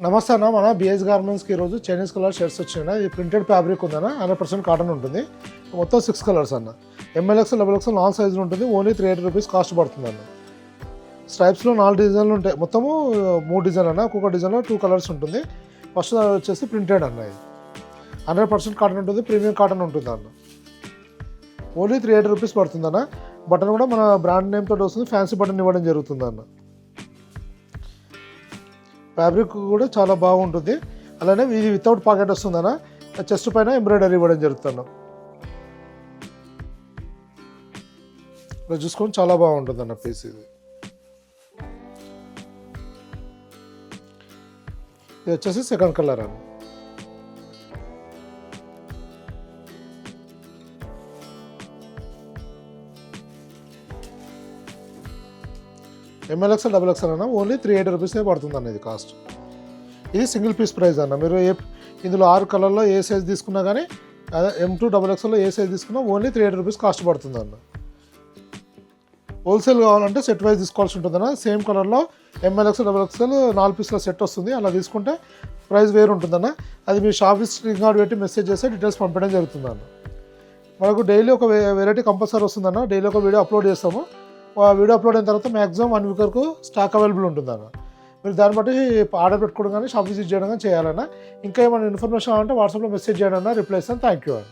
నమస్తే అన్న, మన బిఎస్ గార్మెంట్స్కి ఈరోజు చైనీస్ కలర్ షర్ట్స్ వచ్చినాయి. ఇది ప్రింటెడ్ ఫ్యాబ్రిక్ ఉందన్న, 100% కాటన్ ఉంటుంది. మొత్తం 6 కలర్స్ అన్న. ML XL, XXL 4 సైజులు ఉంటుంది. ఓన్లీ 380 రూపీస్ కాస్ట్ పడుతుంది అన్న. స్ట్రైప్స్లో 4 డిజైన్లు ఉంటాయి. మొత్తము 3 డిజైన్లు అన్న. ఒక్కొక్క డిజైన్లో 2 కలర్స్ ఉంటుంది. ఫస్ట్ వచ్చేసి ప్రింటెడ్ అన్న. ఇది 100% కాటన్ ఉంటుంది. ప్రీమియం కాటన్ ఉంటుంది అన్న. ఓన్లీ 380 రూపీస్ పడుతుంది అన్న. బటన్ కూడా మన బ్రాండ్ నేమ్ తోటి వస్తుంది. ఫ్యాన్సీ బటన్ ఇవ్వడం జరుగుతుంది అన్న. ఫ్యాబ్రిక్ కూడా చాలా బాగుంటుంది. అలానే ఇది వితౌట్ పాకెట్ వస్తుందన్న. చెస్ట్ పైన ఎంబ్రాయిడరీ ఇవ్వడం జరుగుతుంది. ఇలా చూసుకొని చాలా బాగుంటుంది అన్న పీస్. ఇది వచ్చేసి సెకండ్ కలర్ అన్న. ML XL, XXL అన్న. ఓన్లీ 380 రూపీసే పడుతుంది అన్న. ఇది కాస్ట్. ఇది సింగిల్ పీస్ ప్రైస్ అన్న. మీరు ఇందులో 6 కలర్లో ఏ సైజ్ తీసుకున్నా కానీ, అదే M2 XXLలో ఏ సైజ్ తీసుకున్నా ఓన్లీ 380 రూపీస్ కాస్ట్ పడుతుంది అన్న. హోల్సేల్ కావాలంటే సెట్ వైజ్ తీసుకోవాల్సి ఉంటుందన్న. సేమ్ కలర్లో ML XL, XXL 4 పీస్ల సెట్ వస్తుంది. అలా తీసుకుంటే ప్రైస్ వేరు ఉంటుందన్న. అది మీ షాప్ స్క్రీన్ కార్డ్ పెట్టి మెసేజ్ చేస్తే డీటెయిల్స్ పంపించడం జరుగుతుందన్న. మనకు డైలీ ఒక వెరైటీ కంపల్సరీ వస్తుందన్న. డైలీ ఒక వీడియో అప్లోడ్ చేస్తాము. ఆ వీడియో అప్లోడ్ అయిన తర్వాత మ్యాక్సిమం 1 వీక్ వరకు స్టాక్ అవైలబుల్ ఉంటుందన్న. మీరు దాన్ని బట్టి ఆర్డర్ పెట్టుకోవడం కానీ, షాప్ విజిట్ చేయడం కానీ చేయాలన్నా. ఇంకా ఏమైనా ఇన్ఫర్మేషన్ అంటే వాట్సాప్లో మెసేజ్ చేయడం, రిప్లై ఇస్తాను. థ్యాంక్ యూ అండి.